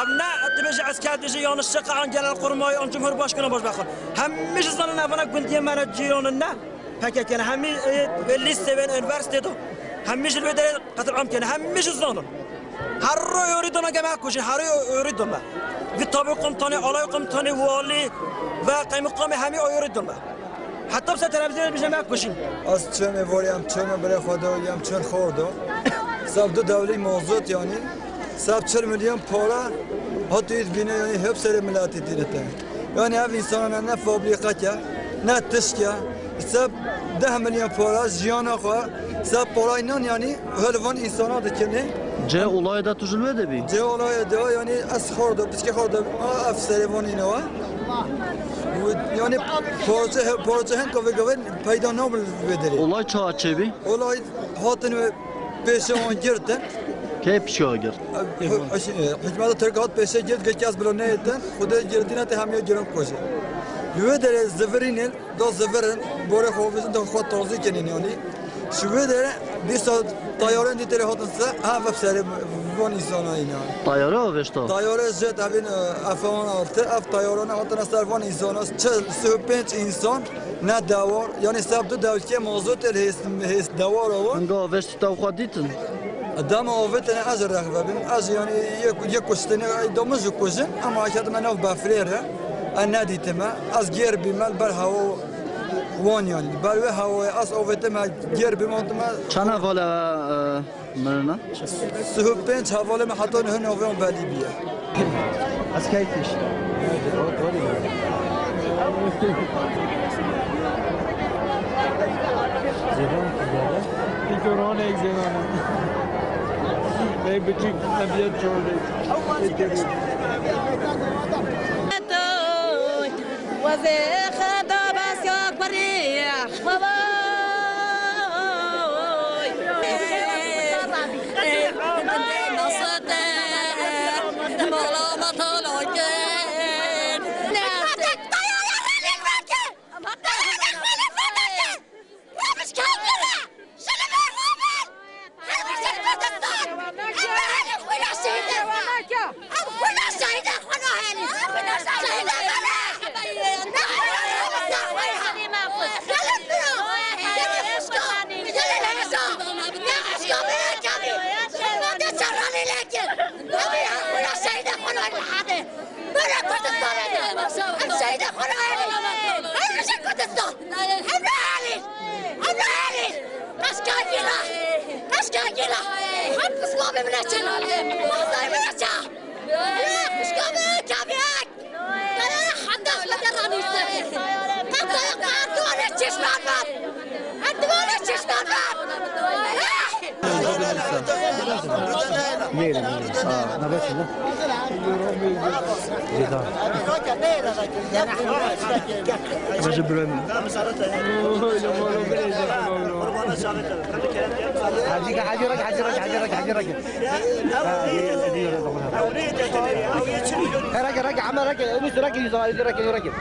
أبناء تبجع عسكر تجي يون الشقة عن جلال القرماي عن جمهور باشكنا باش بخل همش ظننا بنا كنت يمنا جيوننا هكا كان همي اللي سبين انفرستي دو همش البداية قتل عم كان همش الظنون هرو يريدون جماعة كوشي هرو يريدون ما في طبيب قمطاني على قمطاني والي وقيم قامي همي يريدون ما حتى بس تلفزيون بجماعة كوشي از چه می‌وریم چه می‌بره خدایم چه خوردو سب دو دولی موضوع يعني سب 40 میلیون پولا حتی بینه یعنی هب سر ملاتی دیرته یعنی هر انسان نه فابریکه که نه تشکیه سب 10 میلیون پولا جیان خو سب پولا اینان یعنی هلوان انسان دکنه جه olay da tuzulma da bir. جه olay da yani az خورده بسکه خورده افسر وان اینو yani proje hem kavga پیدا نابل بدری Olay çağa çebi. olay hatın ve peşe on girdi Ke pişiyor gir. hükümet Türk hat peşe girdi ki az bile ne etti xuda girdine te hamiye giren koşu Lüve dere zıvırının da zıvırın bore hovuzun da xot tarzı kenin yani şu dere bir saat tayarın ditere hatınsa ha vefsere von insana ina Tayara o veşta. tayarı jet avin afan altı af tayarına hatına servan insana süpenç insan ne davar yani sabdı davulke mevzu tel his davar o Nga veşta tavxaditin. دام اوفت انا ازر رغبه از يعني يكوستني دومز كوزن اما اكيد ما نوف بافريرها النادي تما از غير بمال برها وان يعني بل هو از اوفت ما غير بمونتما Çana vala mırna. سهبين حواله ما حطون هنا وفيهم باليبيا Az kaytiş. Corona examana. Bem bıçık tabiat çoğu. رجع عمل رجع رجع